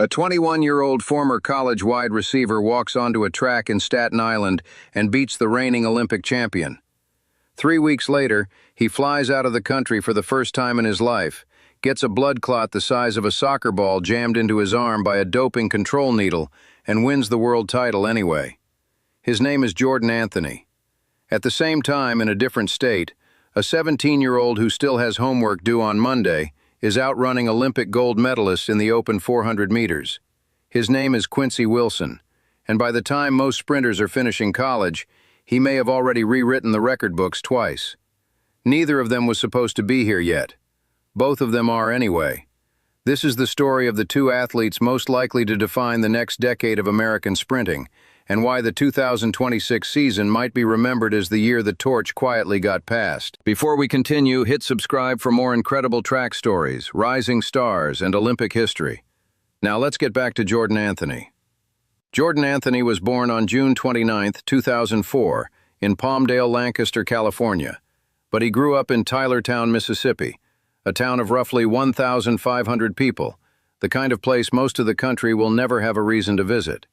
A 21-year-old former college wide receiver walks onto a track in Staten Island and beats the reigning Olympic champion. 3 weeks later, he flies out of the country for the first time in his life, gets a blood clot the size of a soccer ball jammed into his arm by a doping control needle, and wins the world title anyway. His name is Jordan Anthony. At the same time, in a different state, a 17-year-old who still has homework due on Monday is outrunning Olympic gold medalists in the open 400 meters. His name is Quincy Wilson, and by the time most sprinters are finishing college, he may have already rewritten the record books twice. Neither of them was supposed to be here yet. Both of them are anyway. This is the story of the two athletes most likely to define the next decade of American sprinting, and why the 2026 season might be remembered as the year the torch quietly got passed. Before we continue, hit subscribe for more incredible track stories, rising stars, and Olympic history. Now let's get back to Jordan Anthony. Jordan Anthony was born on June 29, 2004, in Palmdale, Lancaster, California, but he grew up in Tylertown, Mississippi, a town of roughly 1,500 people, the kind of place most of the country will never have a reason to visit.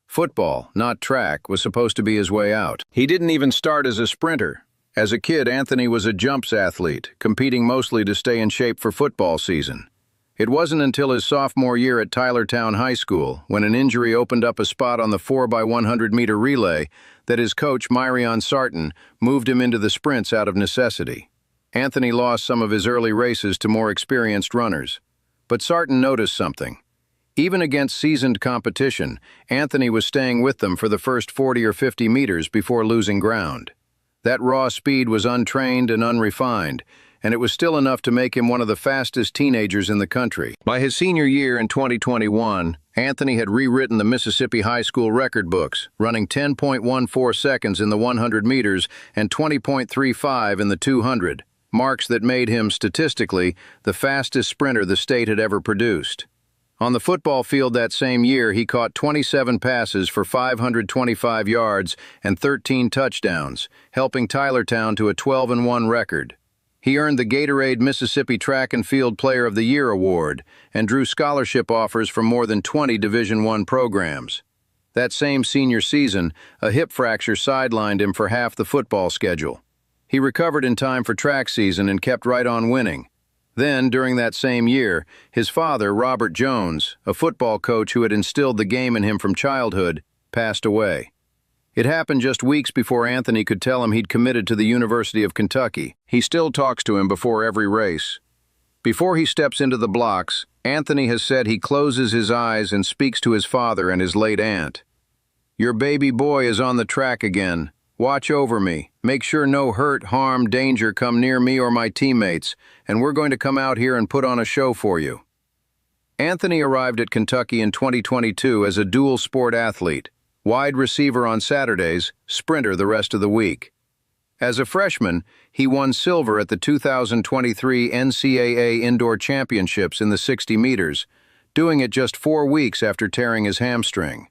Football, not track, was supposed to be his way out. He didn't even start as a sprinter. As a kid, Anthony was a jumps athlete, competing mostly to stay in shape for football season. It wasn't until his sophomore year at Tylertown High School, when an injury opened up a spot on the 4x100-meter relay, that his coach, Myrion Sarton, moved him into the sprints out of necessity. Anthony lost some of his early races to more experienced runners. But Sarton noticed something. Even against seasoned competition, Anthony was staying with them for the first 40 or 50 meters before losing ground. That raw speed was untrained and unrefined, and it was still enough to make him one of the fastest teenagers in the country. By his senior year in 2021, Anthony had rewritten the Mississippi high school record books, running 10.14 seconds in the 100 meters and 20.35 in the 200, marks that made him, statistically, the fastest sprinter the state had ever produced. On the football field that same year, he caught 27 passes for 525 yards and 13 touchdowns, helping Tylertown to a 12-1 record. He earned the Gatorade Mississippi Track and Field Player of the Year award and drew scholarship offers from more than 20 Division I programs. That same senior season, a hip fracture sidelined him for half the football schedule. He recovered in time for track season and kept right on winning. Then, during that same year, his father, Robert Jones, a football coach who had instilled the game in him from childhood, passed away. It happened just weeks before Anthony could tell him he'd committed to the University of Kentucky. He still talks to him before every race. Before he steps into the blocks, Anthony has said he closes his eyes and speaks to his father and his late aunt. "Your baby boy is on the track again. Watch over me. Make sure no hurt, harm, danger come near me or my teammates, and we're going to come out here and put on a show for you." Anthony arrived at Kentucky in 2022 as a dual-sport athlete, wide receiver on Saturdays, sprinter the rest of the week. As a freshman, he won silver at the 2023 NCAA Indoor Championships in the 60 meters, doing it just 4 weeks after tearing his hamstring.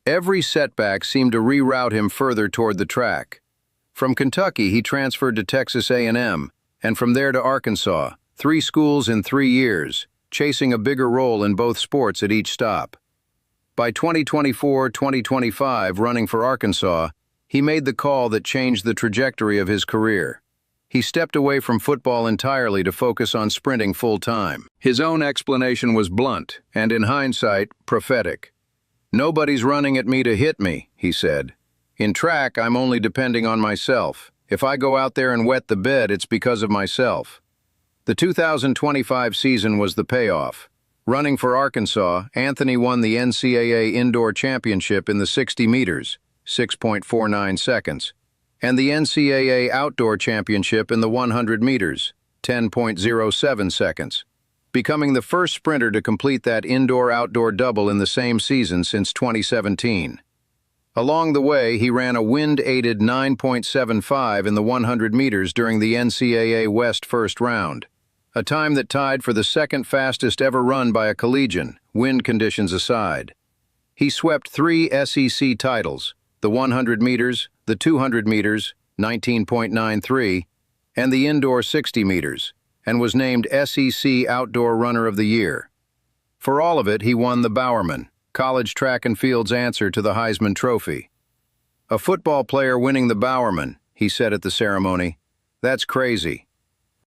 Every setback seemed to reroute him further toward the track. From Kentucky, he transferred to Texas A&M, and from there to Arkansas, 3 schools in 3 years, chasing a bigger role in both sports at each stop. By 2024-2025, running for Arkansas, he made the call that changed the trajectory of his career. He stepped away from football entirely to focus on sprinting full-time. His own explanation was blunt, and in hindsight, prophetic. "Nobody's running at me to hit me," he said. "In track, I'm only depending on myself. If I go out there and wet the bed, it's because of myself." The 2025 season was the payoff. Running for Arkansas, Anthony won the NCAA Indoor Championship in the 60 meters, 6.49 seconds, and the NCAA Outdoor Championship in the 100 meters, 10.07 seconds, becoming the first sprinter to complete that indoor-outdoor double in the same season since 2017. Along the way, he ran a wind-aided 9.75 in the 100 meters during the NCAA West first round, a time that tied for the second fastest ever run by a collegian, wind conditions aside. He swept 3 SEC titles, the 100 meters, the 200 meters, 19.93, and the indoor 60 meters, and was named SEC Outdoor Runner of the Year. For all of it, he won the Bowerman, college track and field's answer to the Heisman Trophy. "A football player winning the Bowerman," he said at the ceremony. "That's crazy."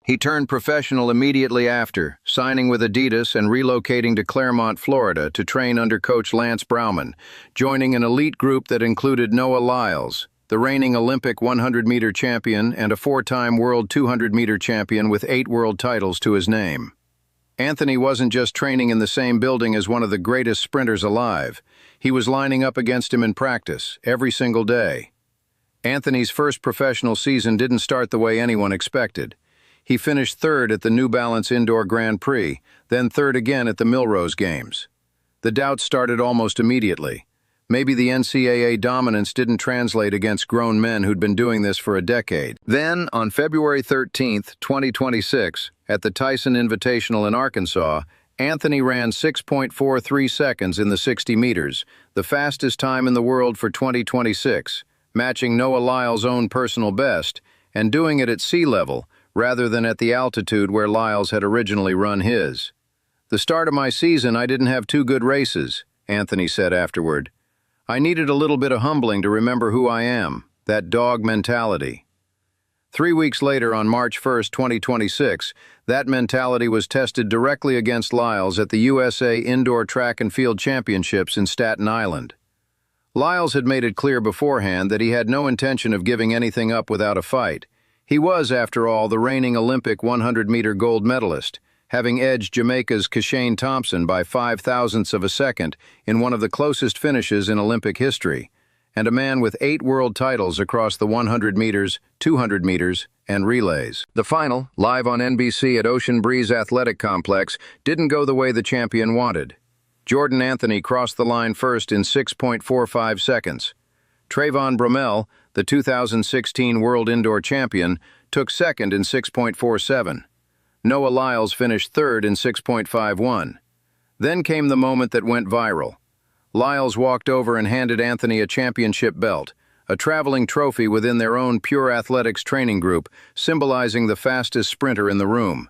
He turned professional immediately after, signing with Adidas and relocating to Claremont, Florida to train under coach Lance Brauman, joining an elite group that included Noah Lyles, the reigning Olympic 100-meter champion and a four-time world 200-meter champion with 8 world titles to his name. Anthony wasn't just training in the same building as one of the greatest sprinters alive. He was lining up against him in practice, every single day. Anthony's first professional season didn't start the way anyone expected. He finished third at the New Balance Indoor Grand Prix, then third again at the Millrose Games. The doubts started almost immediately. Maybe the NCAA dominance didn't translate against grown men who'd been doing this for a decade. Then, on February 13, 2026, at the Tyson Invitational in Arkansas, Anthony ran 6.43 seconds in the 60 meters, the fastest time in the world for 2026, matching Noah Lyles' own personal best, and doing it at sea level, rather than at the altitude where Lyles had originally run his. "The start of my season, I didn't have 2 good races," Anthony said afterward. "I needed a little bit of humbling to remember who I am, that dog mentality." 3 weeks later, on March 1, 2026, that mentality was tested directly against Lyles at the USA Indoor Track and Field Championships in Staten Island. Lyles had made it clear beforehand that he had no intention of giving anything up without a fight. He was, after all, the reigning Olympic 100-meter gold medalist, having edged Jamaica's Kashane Thompson by 0.005 of a second in one of the closest finishes in Olympic history, and a man with 8 world titles across the 100 meters, 200 meters, and relays. The final, live on NBC at Ocean Breeze Athletic Complex, didn't go the way the champion wanted. Jordan Anthony crossed the line first in 6.45 seconds. Trayvon Bromell, the 2016 World Indoor Champion, took second in 6.47. Noah Lyles finished third in 6.51. Then came the moment that went viral. Lyles walked over and handed Anthony a championship belt, a traveling trophy within their own Pure Athletics training group, symbolizing the fastest sprinter in the room.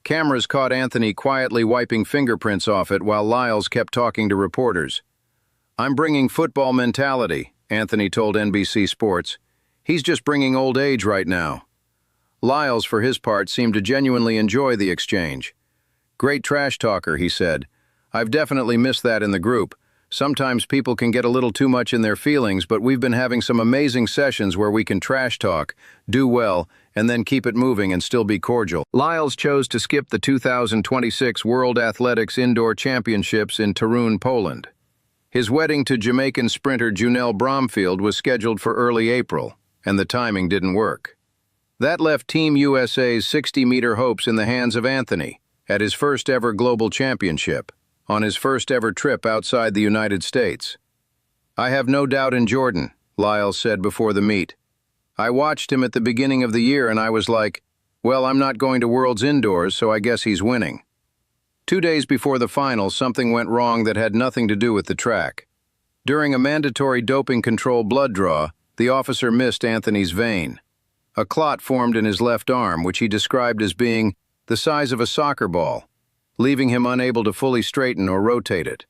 Cameras caught Anthony quietly wiping fingerprints off it while Lyles kept talking to reporters. "I'm bringing football mentality," Anthony told NBC Sports. "He's just bringing old age right now." Lyles, for his part, seemed to genuinely enjoy the exchange. "Great trash talker," he said. "I've definitely missed that in the group. Sometimes people can get a little too much in their feelings, but we've been having some amazing sessions where we can trash talk, do well, and then keep it moving and still be cordial." Lyles chose to skip the 2026 World Athletics Indoor Championships in Toruń, Poland. His wedding to Jamaican sprinter Junelle Bromfield was scheduled for early April, and the timing didn't work. That left Team USA's 60-meter hopes in the hands of Anthony at his first-ever global championship, on his first-ever trip outside the United States. "I have no doubt in Jordan," Lyles said before the meet. "I watched him at the beginning of the year and I was like, well, I'm not going to Worlds indoors, so I guess he's winning." 2 days before the final, something went wrong that had nothing to do with the track. During a mandatory doping control blood draw, the officer missed Anthony's vein. A clot formed in his left arm, which he described as being the size of a soccer ball, leaving him unable to fully straighten or rotate it.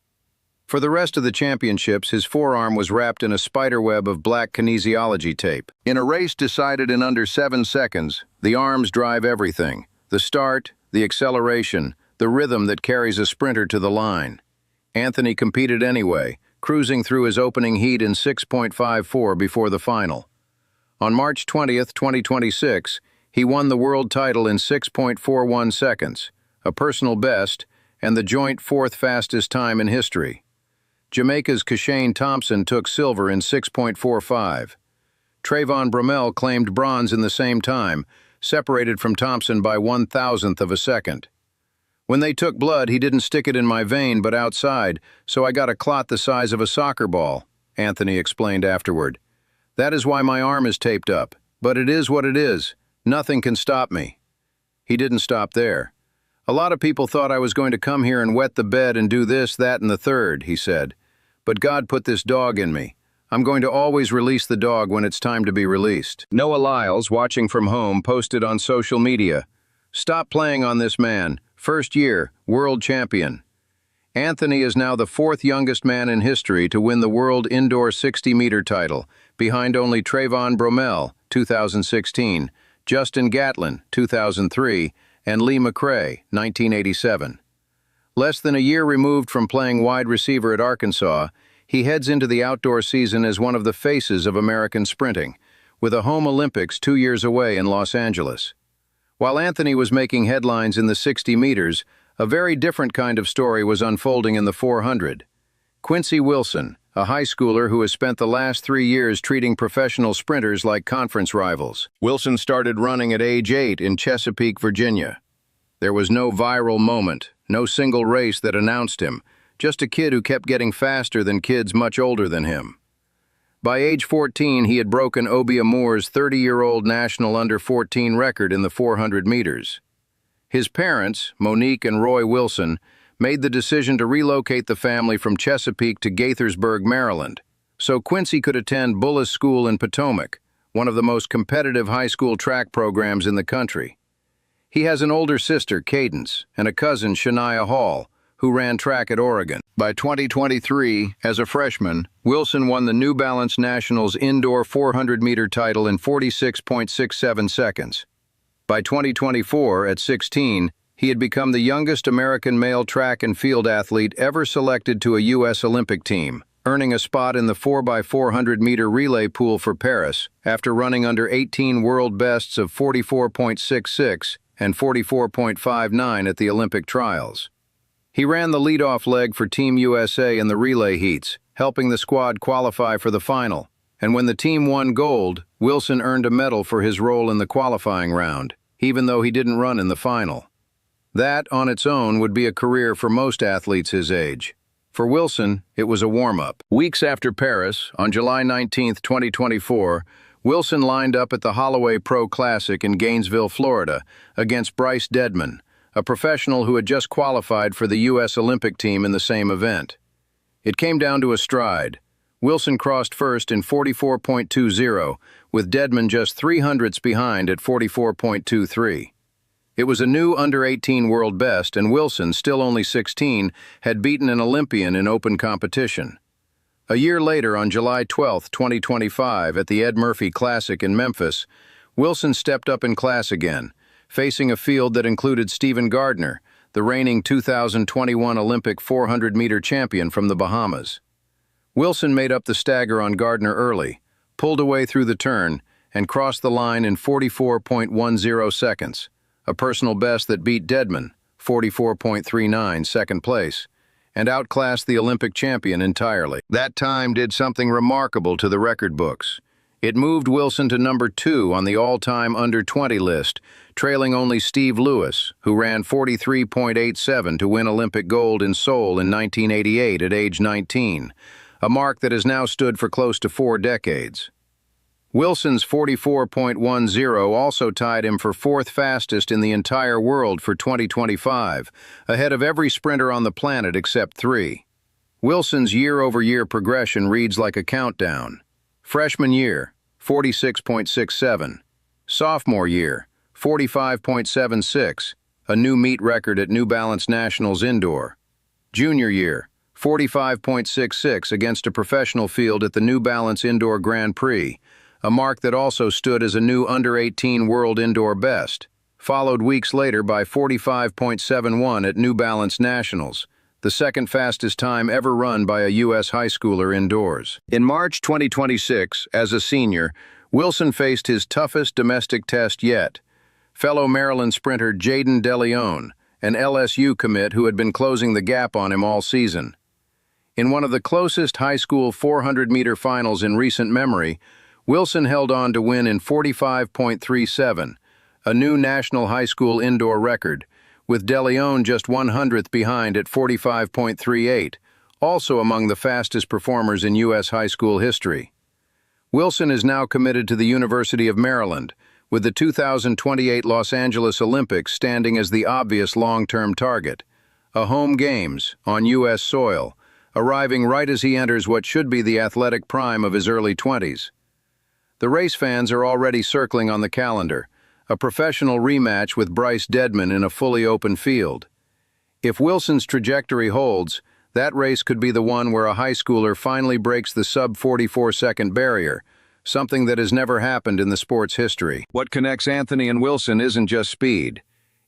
For the rest of the championships, his forearm was wrapped in a spiderweb of black kinesiology tape. In a race decided in under 7 seconds, the arms drive everything: the start, the acceleration, the rhythm that carries a sprinter to the line. Anthony competed anyway, cruising through his opening heat in 6.54 before the final. On March 20, 2026, he won the world title in 6.41 seconds, a personal best, and the joint 4th fastest time in history. Jamaica's Kashane Thompson took silver in 6.45. Trayvon Bromell claimed bronze in the same time, separated from Thompson by 1,000th of a second. "When they took blood, he didn't stick it in my vein but outside, so I got a clot the size of a soccer ball," Anthony explained afterward. "That is why my arm is taped up, but it is what it is. Nothing can stop me." He didn't stop there. "A lot of people thought I was going to come here and wet the bed and do this, that, and the third," he said. "But God put this dog in me. I'm going to always release the dog when it's time to be released." Noah Lyles, watching from home, posted on social media, "Stop playing on this man. First year, world champion." Anthony is now the fourth youngest man in history to win the World Indoor 60-meter title, behind only Trayvon Bromell, 2016, Justin Gatlin, 2003, and Lee McRae, 1987. Less than a year removed from playing wide receiver at Arkansas, he heads into the outdoor season as one of the faces of American sprinting, with a home Olympics 2 years away in Los Angeles. While Anthony was making headlines in the 60 meters, a very different kind of story was unfolding in the 400. Quincy Wilson, a high schooler who has spent the last 3 years treating professional sprinters like conference rivals. Wilson started running at age 8 in Chesapeake, Virginia. There was no viral moment, no single race that announced him, just a kid who kept getting faster than kids much older than him. By age 14, he had broken Obia Moore's 30-year-old national under-14 record in the 400 meters. His parents, Monique and Roy Wilson, made the decision to relocate the family from Chesapeake to Gaithersburg, Maryland, so Quincy could attend Bullis School in Potomac, one of the most competitive high school track programs in the country. He has an older sister, Cadence, and a cousin, Shania Hall, who ran track at Oregon. By 2023, as a freshman, Wilson won the New Balance Nationals indoor 400-meter title in 46.67 seconds. By 2024, at 16, he had become the youngest American male track and field athlete ever selected to a U.S. Olympic team, earning a spot in the 4x400-meter relay pool for Paris after running under 18 world bests of 44.66 and 44.59 at the Olympic trials. He ran the leadoff leg for Team USA in the relay heats, helping the squad qualify for the final. And when the team won gold, Wilson earned a medal for his role in the qualifying round, even though he didn't run in the final. That, on its own, would be a career for most athletes his age. For Wilson, it was a warm-up. Weeks after Paris, on July 19, 2024, Wilson lined up at the Holloway Pro Classic in Gainesville, Florida, against Bryce Dedman, a professional who had just qualified for the U.S. Olympic team in the same event. It came down to a stride. Wilson crossed first in 44.20, with Dedman just 0.03 behind at 44.23. It was a new under-18 world best, and Wilson, still only 16, had beaten an Olympian in open competition. A year later, on July 12, 2025, at the Ed Murphy Classic in Memphis, Wilson stepped up in class again, facing a field that included Stephen Gardner, the reigning 2021 Olympic 400-meter champion from the Bahamas. Wilson made up the stagger on Gardner early, pulled away through the turn, and crossed the line in 44.10 seconds, a personal best that beat Dedman, 44.39, second place, and outclassed the Olympic champion entirely. That time did something remarkable to the record books. It moved Wilson to number 2 on the all-time under-20 list, trailing only Steve Lewis, who ran 43.87 to win Olympic gold in Seoul in 1988 at age 19, a mark that has now stood for close to 4 decades. Wilson's 44.10 also tied him for 4th fastest in the entire world for 2025, ahead of every sprinter on the planet except 3. Wilson's year-over-year progression reads like a countdown. Freshman year, 46.67. Sophomore year, 45.76, a new meet record at New Balance Nationals Indoor. Junior year, 45.66 against a professional field at the New Balance Indoor Grand Prix, a mark that also stood as a new under-18 world indoor best, followed weeks later by 45.71 at New Balance Nationals, the second fastest time ever run by a U.S. high schooler indoors. In March 2026, as a senior, Wilson faced his toughest domestic test yet. Fellow Maryland sprinter Jaden DeLeon, an LSU commit who had been closing the gap on him all season. In one of the closest high school 400-meter finals in recent memory, Wilson held on to win in 45.37, a new national high school indoor record, with DeLeon just 100th behind at 45.38, also among the fastest performers in U.S. high school history. Wilson is now committed to the University of Maryland, with the 2028 Los Angeles Olympics standing as the obvious long-term target. A home games, on U.S. soil, arriving right as he enters what should be the athletic prime of his early 20s. The race fans are already circling on the calendar, a professional rematch with Bryce Dedman in a fully open field. If Wilson's trajectory holds, That race could be the one where a high schooler finally breaks the sub-44-second barrier, something that has never happened in the sport's history. What connects Anthony and Wilson isn't just speed.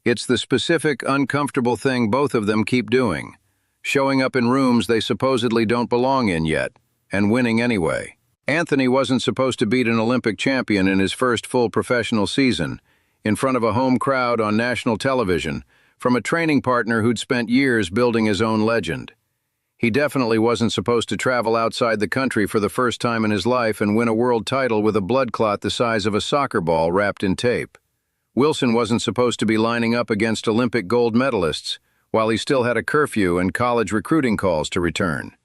It's the specific, uncomfortable thing both of them keep doing, showing up in rooms they supposedly don't belong in yet, and winning anyway. Anthony wasn't supposed to beat an Olympic champion in his first full professional season, in front of a home crowd on national television, from a training partner who'd spent years building his own legend. He definitely wasn't supposed to travel outside the country for the first time in his life and win a world title with a blood clot the size of a soccer ball wrapped in tape. Wilson wasn't supposed to be lining up against Olympic gold medalists, while he still had a curfew and college recruiting calls to return.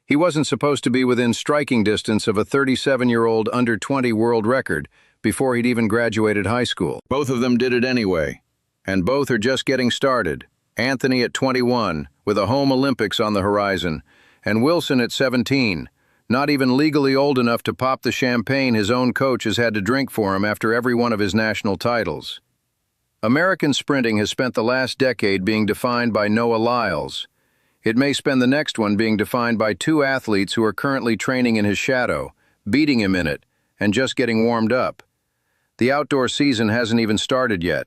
He wasn't supposed to be within striking distance of a 37-year-old under-20 world record before he'd even graduated high school. Both of them did it anyway, and both are just getting started. Anthony at 21, with a home Olympics on the horizon, and Wilson at 17, not even legally old enough to pop the champagne his own coach has had to drink for him after every one of his national titles. American sprinting has spent the last decade being defined by Noah Lyles. It may spend the next one being defined by two athletes who are currently training in his shadow, beating him in it, and just getting warmed up. The outdoor season hasn't even started yet,